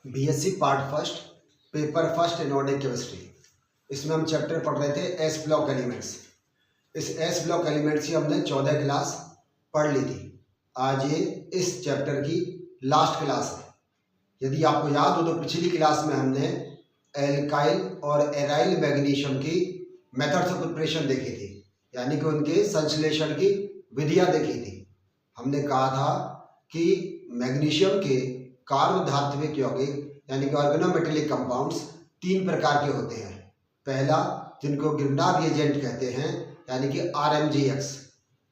BSc part first paper first inorganic chemistry. इसमें हम chapter पढ़ रहे थे एस ब्लॉक एलिमेंट्स। इस एस ब्लॉक एलिमेंट्स की हमने 14 क्लास पढ़ ली थी। आज ये इस चैप्टर की लास्ट क्लास है। यदि आपको याद हो तो पिछली क्लास में हमने एल्काइल और एराइल मैग्नीशियम की मेथड्स ऑफ प्रिपरेशन देखी थी, यानी कि उनके संश्लेषण की विधियां देखी थी। हमने कहा था कि मैग्नीशियम के कार्बधात्विक यौगिक यानी कि ऑर्गेनोमेटेलिक कंपाउंड्स 3 प्रकार के होते हैं। पहला, जिनको गिरनार रिएजेंट कहते हैं, यानी कि RMGX।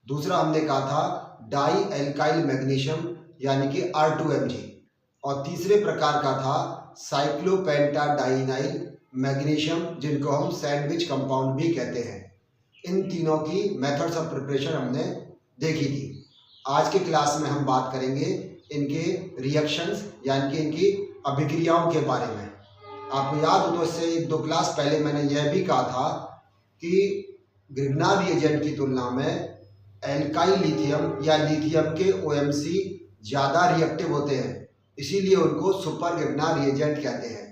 दूसरा हमने कहा था डाई एल्काइल मैग्नीशियम यानी कि R2MG। और तीसरे प्रकार का था साइक्लोपेंटाडाइनाइल मैग्नीशियम, जिनको हम सैंडविच कंपाउंड भी कहते हैं। इन तीनों की मेथड्स ऑफ प्रिपरेशन हमने देखी थी। आज के क्लास में हम बात करेंगे इनके रिएक्शंस यानी कि इनकी अभिक्रियाओं के बारे में। आपको याद हो तो इससे 1-2 क्लास पहले मैंने यह भी कहा था कि ग्रिग्नार रिएजेंट की तुलना में एल्काइल लिथियम या लिथियम के OMC ज़्यादा रिएक्टिव होते हैं, इसीलिए उनको सुपर ग्रिग्नार रिएजेंट कहते हैं।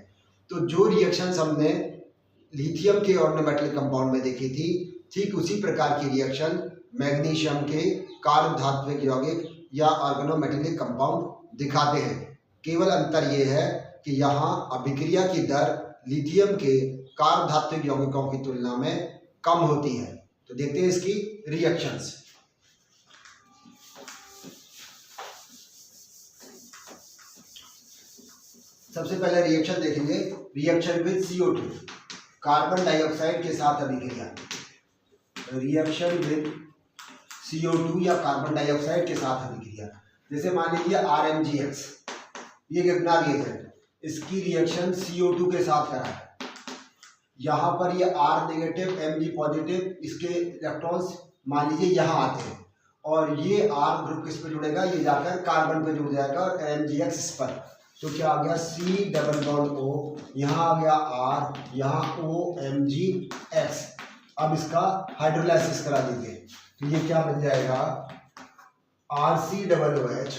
तो जो रिएक्शंस हमने लिथियम के ऑर्गेनोमेटेलिक कंपाउंड में देखी थी, ठीक उसी प्रकार की रिएक्शन मैग्नीशियम के कार्बधात्विक यौगिक या ऑर्गेनोमेटेलिक कंपाउंड दिखाते हैं। केवल अंतर यह है कि यहाँ अभिक्रिया की दर लिथियम के कार्बधात्विक यौगिकों की तुलना में कम होती है। तो देखते हैं इसकी रिएक्शंस। सबसे पहले रिएक्शन देखेंगे, reaction with CO2, carbon dioxide के साथ अभिक्रिया। रिएक्शन विद CO2 या कार्बन डाइऑक्साइड के साथ अभिक्रिया। जैसे मान लीजिए RMGX, ये ग्रिग्नार रिएजेंट, इसकी रिएक्शन CO2 के साथ करा है। यहाँ पर ये R नेगेटिव Mg पॉजिटिव, इसके इलेक्ट्रॉन्स मान लीजिए यहाँ आते हैं और ये R ग्रुप किस पे जुड़ेगा, ये जाकर कार्बन पे जुड़ जाएगा और MgX इस पर। तो क्या आ गया C डबल बॉन्ड O, यहाँ आ गया R, यहाँ OMgX। अब इसका हाइड्रोलाइसिस करा दीजिए तो ये क्या बन जाएगा, RC OOH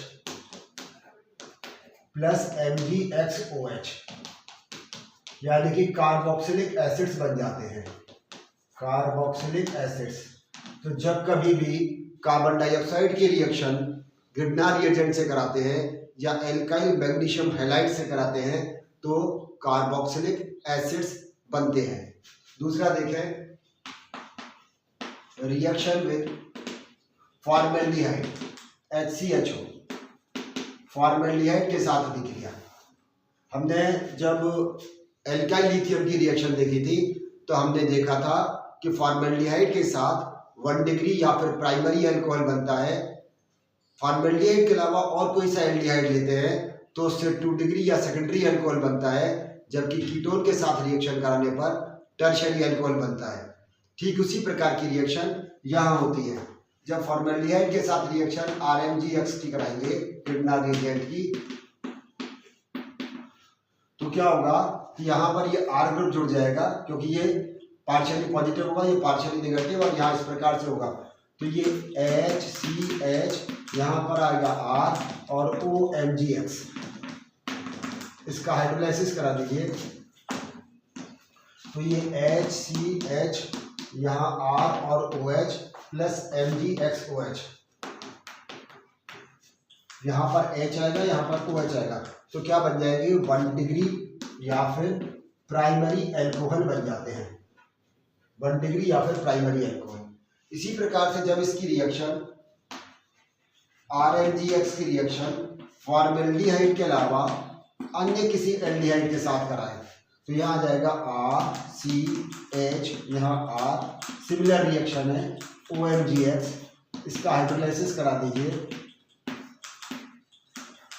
प्लस MgXOH, यानी कि कार्बोक्सिलिक एसिड्स बन जाते हैं। Carboxylic acids. तो जब कभी भी कार्बन डाइऑक्साइड की रिएक्शन ग्रिग्नार रिएजेंट से कराते हैं या एल्काइल मैग्नीशियम हैलाइड से कराते हैं तो कार्बोक्सिलिक एसिड्स बनते हैं। दूसरा देखें, reaction with formaldehyde HCHO, formaldehyde के साथ अभिक्रिया। हमने जब एल्काइल लिथियम की रिएक्शन देखी थी तो हमने देखा था कि फॉर्मेल्डिहाइड के साथ 1 डिग्री या फिर प्राइमरी अल्कोहल बनता है। फॉर्मेल्डिहाइड के अलावा और कोई सा एल्डिहाइड लेते हैं तो उससे 2 डिग्री या सेकेंडरी अल्कोहल बनता है, जबकि कीटोन के साथ रिएक्शन कराने पर टर्शियरी अल्कोहल बनता है। ठीक उसी प्रकार की रिएक्शन यहाँ होती है। जब फॉर्मेल्डिहाइड के साथ रिएक्शन RMGX की कराएंगे ग्रिग्नार रिएजेंट की, तो क्या होगा कि यहाँ पर ये R ग्रुप जुड़ जाएगा, क्योंकि ये पार्शियली पॉजिटिव होगा, ये पार्शियली नेगेटिव, और यहाँ इस प्रकार से होगा। तो ये HCH यहाँ पर आएगा R और OMgX। इसका हाइड्रोलाइसिस करा दीजिए तो ये HCH यहाँ R और OH प्लस MgXOH, यहाँ पर H आएगा, यहाँ पर OH आएगा। तो क्या बन जाएगी, 1 डिग्री या फिर प्राइमरी अल्कोहल बन जाते हैं। 1 डिग्री या फिर प्राइमरी अल्कोहल। इसी प्रकार से जब इसकी रिएक्शन RMGX की रिएक्शन फॉर्मेल्डिहाइड के अलावा अन्य किसी एल्डिहाइड के साथ कराएं तो यहाँ आ जाएगा RCH, यहाँ R, सिमिलर रिएक्शन है OMgX। इसका हाइड्रोलाइसिस करा दीजिए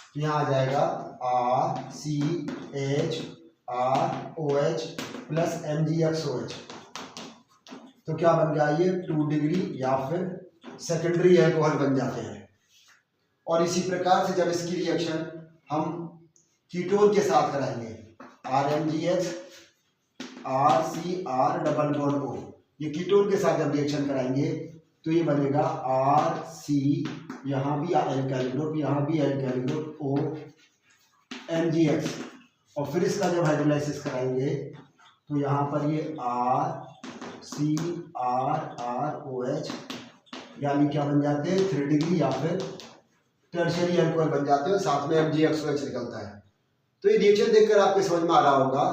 तो यहाँ आ जाएगा RCH ROH प्लस MgXOH। तो क्या बन गया, ये 2 डिग्री या फिर सेकेंडरी अल्कोहल बन जाते हैं। और इसी प्रकार से जब इसकी रिएक्शन हम कीटोन के साथ कराएंगे RMGX RCR double bond O, ये कीटोन के साथ जब रिएक्शन कराएंगे तो ये बनेगा RC, यहाँ भी एल्काइल ग्रुप, यहाँ भी एल्काइल ग्रुप, OMgX। और फिर इसका जब हाइड्रोलाइसिस कराएंगे तो यहाँ पर ये RCRROH यानी क्या बन जाते हैं 3 डिग्री या फिर टर्शियरी अल्कोहल बन जाते हैं, साथ में MgXOH निकलता है। तो ये रिएक्शन देखकर आपको समझ में आ रहा होगा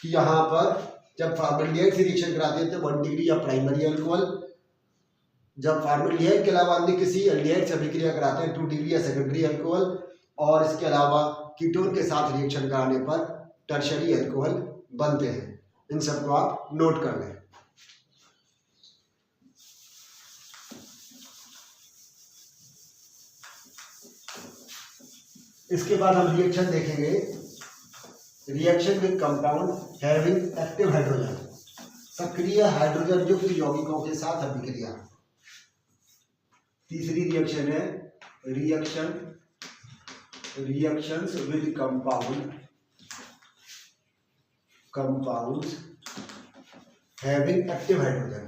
कि यहाँ पर जब फॉर्मल्डिहाइड से रिएक्शन कराते हैं तो 1 डिग्री या प्राइमरी अल्कोहल, जब फॉर्मल्डिहाइड के अलावा अन्य किसी एल्डिहाइड से अभिक्रिया कराते हैं 2 डिग्री या सेकेंडरी अल्कोहल, और इसके अलावा कीटोन के साथ रिएक्शन कराने पर टर्शियरी अल्कोहल बनते हैं। इन सबको आप नोट कर लें। इसके बाद हम रिएक्शन देखेंगे, reaction with compound having active hydrogen, सक्रिय हाइड्रोजन युक्त यौगिकों के साथ अभिक्रिया। तीसरी रिएक्शन है reactions with compounds having active hydrogen.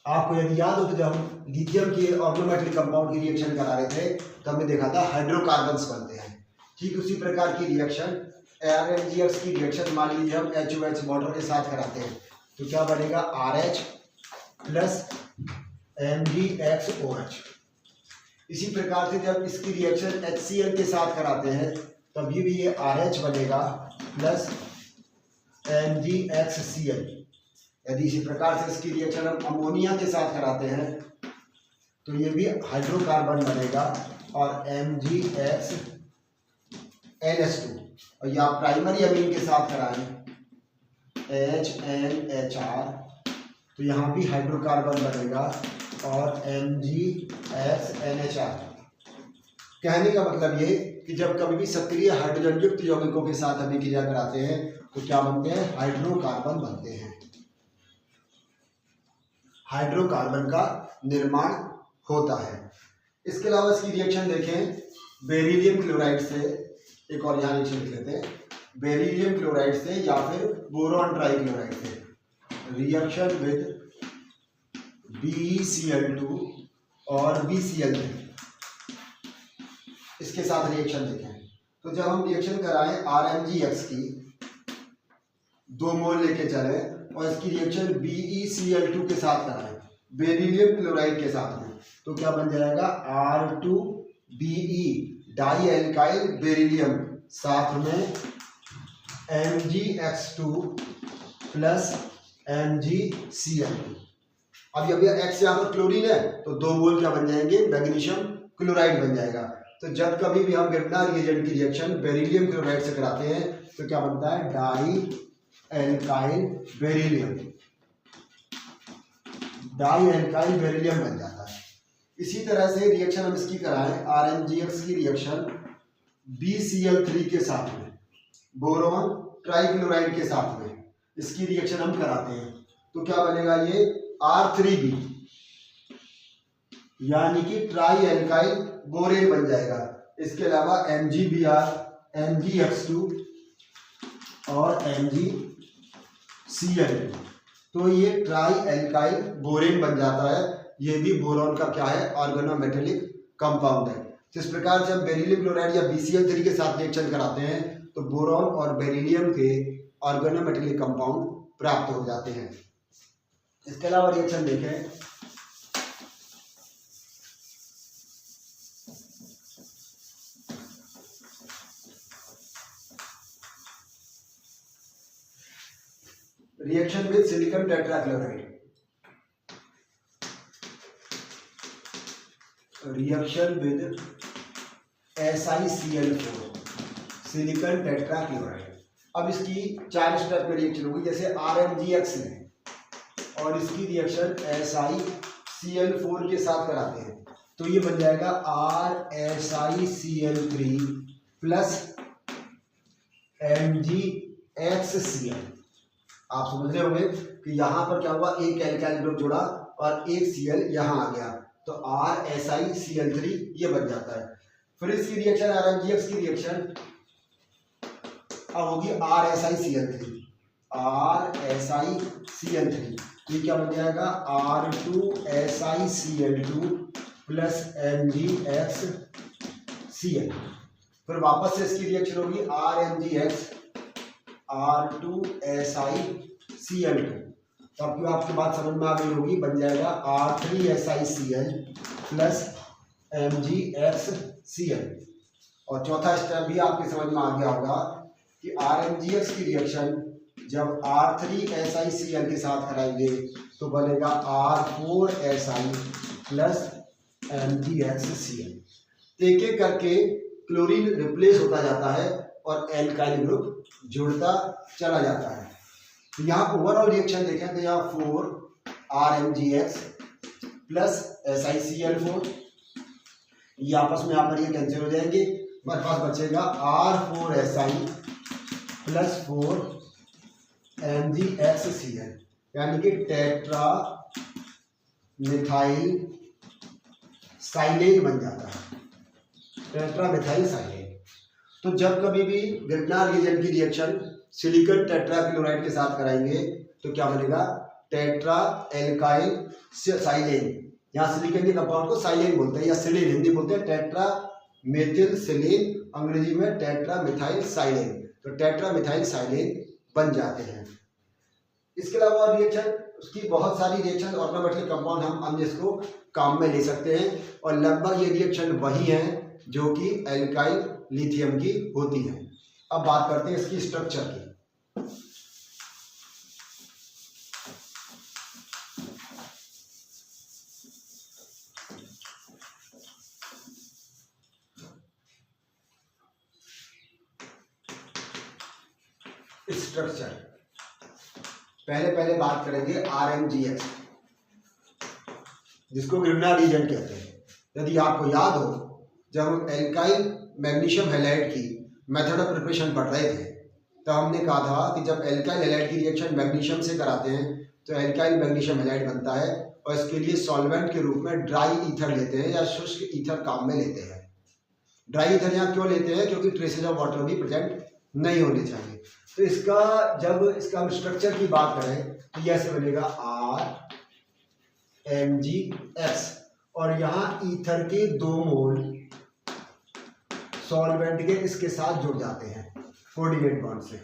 आपको यदि याद हो तो जब हम लिथियम के ऑर्गेनोमेटेलिक कंपाउंड की रिएक्शन करा रहे थे तो हमने देखा था हाइड्रोकार्बन्स बनते हैं। ठीक उसी प्रकार की रिएक्शन RMGX की रिएक्शन मान लीजिए हम HOH वाटर के साथ कराते हैं तो क्या बनेगा RH प्लस MgXOH। इसी प्रकार से जब इसकी रिएक्शन HCl के साथ कराते हैं तभी भी ये RH बनेगा प्लस MgXCl। यदि इसी प्रकार से इसकी रिएक्शन हम अमोनिया के साथ कराते हैं तो ये भी हाइड्रोकार्बन बनेगा और MgXNH2। और या प्राइमरी अमीन के साथ कराएं HNHR तो यहाँ भी हाइड्रोकार्बन बनेगा और MgXNHR। कहने का मतलब ये कि जब कभी भी सक्रिय हाइड्रोजन युक्त यौगिकों के साथ अभिक्रिया कराते हैं तो क्या बनते हैं, हाइड्रोकार्बन बनते हैं। हाइड्रोकार्बन का निर्माण होता है। इसके अलावा इसकी रिएक्शन देखें बेरिलियम क्लोराइड से, एक और यहाँ रिएक्शन लिख लेते हैं, बेरिलियम क्लोराइड से या फिर बोरॉन ट्राइक्लोराइड से, रिएक्शन विद BeCl2 और BCl3, इसके साथ रिएक्शन देखें। तो जब हम रिएक्शन कराएं RMGX की 2 मोल लेके चले और इसकी रिएक्शन BeCl2 के साथ कराएं बेरिलियम क्लोराइड के साथ में तो क्या बन जाएगा R2Be डाई एल्काइल बेरिलियम, साथ में MgX2 प्लस MgCl2। अब जब यह X यहाँ पर क्लोरीन है तो 2 मोल क्या बन जाएंगे, मैग्नीशियम क्लोराइड बन जाएगा। तो जब कभी भी हम गिरना रिएजेंट की रिएक्शन बेरिलियम क्लोराइड से कराते हैं तो क्या बनता है, डाई एल्काइल बेरिलियम बन जाता है। इसी तरह से रिएक्शन हम इसकी कराएं RMGX की रिएक्शन BeCl3 के साथ में बोरॉन ट्राइक्लोराइड के साथ में, इसकी रिएक्शन हम कराते हैं तो क्या बनेगा, ये R3B यानी कि ट्राई एल्काइल बोरेन बन जाएगा। इसके अलावा MgBr, MgX2 और MgCl2 तो ये ट्राई एल्काइल बोरेन बन जाता है। ये भी बोरॉन का क्या है, ऑर्गेनोमेटेलिक कंपाउंड है। जिस प्रकार से हम बेरिलियम क्लोराइड या BeCl3 के साथ रिएक्शन कराते हैं तो बोरॉन और बेरिलियम के ऑर्गेनोमेटेलिक कंपाउंड प्राप्त हो जाते हैं। इसके अलावा रिएक्शन देखें reaction with silicon tetrachloride, reaction with SiCl4 silicon tetrachloride. अब इसकी 4 स्टेप में रिएक्शन होगी, जैसे RMGX में, और इसकी रिएक्शन SiCl4 के साथ कराते हैं तो ये बन जाएगा RSiCl3 प्लस MgXCl। आप समझ रहे होंगे कि यहाँ पर क्या हुआ, एक एल्काइल ग्रुप जुड़ा और एक Cl यहाँ आ गया तो RSiCl3 ये बन जाता है। फिर इसकी रिएक्शन RMGX की रिएक्शन अब होगी RSiCl3 ये क्या बन जाएगा, R2SiCl2 प्लस MgXCl। फिर वापस से इसकी रिएक्शन होगी RMgX R2SiCl2। तो आपकी बात समझ में आ गई होगी, बन जाएगा R3SiCl प्लस MgXCl। और चौथा स्टेप भी आपकी समझ में आ गया होगा कि RMgX की रिएक्शन जब R3SiCl के साथ कराएंगे तो बनेगा R4Si प्लस MgXCl। एक एक करके क्लोरीन रिप्लेस होता जाता है और एल्काइल ग्रुप जुड़ता चला जाता है। तो यहाँ ओवरऑल रिएक्शन देखें तो यहाँ 4RMgX प्लस SiCl4, ये आपस में यहाँ पर ये कैंसिल हो जाएंगे। हमारे पास बचेगा R4Si प्लस 4MgXCl, यानी कि टेट्रा मिथाइल साइलेन बन जाता है, टेट्रा मिथाइल साइलेन। तो जब कभी भी ग्रिग्नार रिएजेंट की रिएक्शन सिलिकॉन टेट्रा क्लोराइड के साथ कराएंगे तो क्या बनेगा, टेट्रा एल्काइल साइलेन। यहाँ सिलिकॉन के कंपाउंड को साइलेन बोलते हैं या सिलीन हिंदी बोलते हैं, टेट्रा मेथिल सिलीन अंग्रेजी में टेट्रा मिथाइल साइलेन। तो टेट्रा मिथाइल साइलेन बन जाते हैं। इसके अलावा रिएक्शन उसकी बहुत सारी रिएक्शन ऑर्गेनोमेटिक कंपाउंड हम अन्य इसको काम में ले सकते हैं और लगभग ये रिएक्शन वही है जो कि एल्काइल लिथियम की होती है। अब बात करते हैं इसकी स्ट्रक्चर की। स्ट्रक्चर पहले बात करेंगे RMgX, जिसको ग्रिग्नार रिएजेंट कहते हैं। यदि आपको याद हो, जब हम एल्काइल मैग्नीशियम हैलाइड की मेथड ऑफ प्रिपरेशन पढ़ रहे थे तो हमने कहा था कि जब एल्काइल हैलाइड की रिएक्शन मैग्नीशियम से कराते हैं तो एल्काइल मैग्नीशियम हैलाइड बनता है और इसके लिए सॉल्वेंट के रूप में ड्राई ईथर लेते हैं या शुष्क ईथर काम में लेते हैं। ड्राई ईथर यहाँ क्यों लेते हैं, क्योंकि ट्रेसेस ऑफ वाटर भी प्रेजेंट नहीं होने चाहिए। तो जब इसका हम स्ट्रक्चर की बात करें तो ये ऐसे बनेगा RMgX और यहाँ ईथर के 2 मोल सॉल्वेंट के इसके साथ जुड़ जाते हैं कोऑर्डिनेट बॉन्ड से।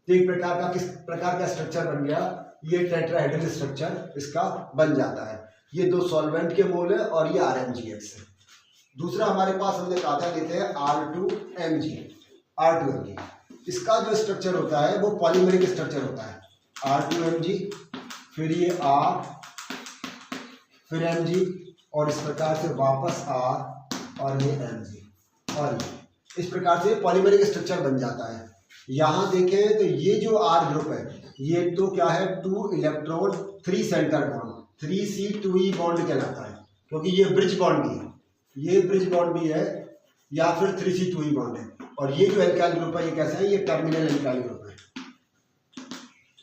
तो एक प्रकार का किस प्रकार का स्ट्रक्चर बन गया, ये टेट्राहेड्रल स्ट्रक्चर इसका बन जाता है। ये 2 सॉल्वेंट के मोल है और ये RMgX है। दूसरा हमारे पास हमने कहा था लेते हैं R2Mg। इसका जो स्ट्रक्चर होता है वो पॉलीमेरिक स्ट्रक्चर होता है। R2Mg, फिर ये R, फिर Mg और इस प्रकार से वापस R और ये Mg और इस प्रकार से पॉलीमेरिक स्ट्रक्चर बन जाता है। यहाँ देखें तो ये जो R ग्रुप है ये तो क्या है, 2 electrode 3 centre bond 3C2E bond कहलाता है, क्योंकि ये ब्रिज बॉन्ड भी है, ये ब्रिज बॉन्ड भी है या फिर 3C2E बॉन्ड है। और ये जो एल्काइल ग्रुप है ये कैसा है, ये टर्मिनल एल्काइल ग्रुप है,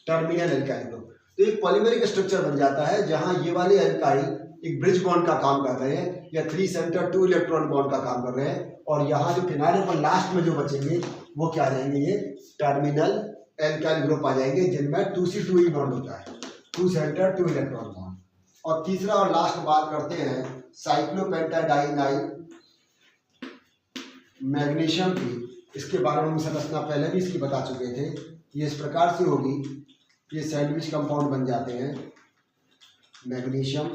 टर्मिनल एल्काइल ग्रुप। तो एक पॉलीमेरिक स्ट्रक्चर बन जाता है जहां ये वाले एल्काइल एक ब्रिज बॉन्ड का काम कर रहे हैं या 3 सेंटर 2 इलेक्ट्रॉन बॉन्ड का काम कर रहे हैं, और यहाँ जो किनारे पर लास्ट में जो बचेंगे वो क्या रहेंगे, ये टर्मिनल एल्काइल ग्रुप आ जाएंगे जिनमें 2C2E बॉन्ड होता है, 2 सेंटर 2 इलेक्ट्रॉन बॉन्ड। और तीसरा और लास्ट बात करते हैं साइक्लोपेंटाडाइनाइल मैग्नीशियम की। इसके बारे में हम संरचना पहले भी इसकी बता चुके थे। ये इस प्रकार से होगी, ये सैंडविच कंपाउंड बन जाते हैं मैग्नीशियम,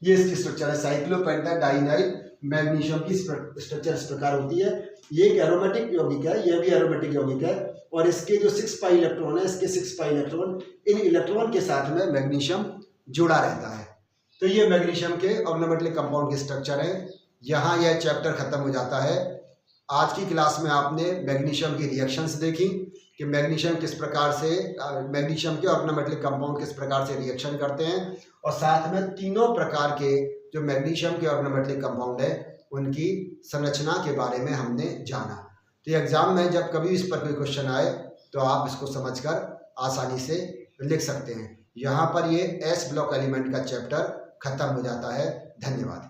ये इसकी स्ट्रक्चर है। साइक्लोपेंटाडाइनाइल मैग्नीशियम की स्ट्रक्चर इस प्रकार होती है। ये एक एरोमेटिक यौगिक है, ये भी एरोमेटिक यौगिक है, और इसके जो 6 पाई इलेक्ट्रॉन है, इसके 6 पाई इलेक्ट्रॉन, इन इलेक्ट्रॉन के साथ में मैग्नीशियम जुड़ा रहता है। तो ये मैग्नीशियम के ऑर्गेनोमेटलिक कंपाउंड के स्ट्रक्चर है। यहाँ यह चैप्टर खत्म हो जाता है। आज की क्लास में आपने मैग्नीशियम की रिएक्शंस देखी कि मैग्नीशियम किस प्रकार से, मैग्नीशियम के ऑर्गेनोमेटलिक कंपाउंड किस प्रकार से रिएक्शन करते हैं, और साथ में तीनों प्रकार के जो मैग्नीशियम के ऑर्गेनोमेटलिक कंपाउंड है उनकी संरचना के बारे में हमने जाना। तो एग्जाम में जब कभी इस पर कोई क्वेश्चन आए तो आप इसको समझकर आसानी से लिख सकते हैं। यहाँ पर ये S ब्लॉक एलिमेंट का चैप्टर खत्म हो जाता है। धन्यवाद।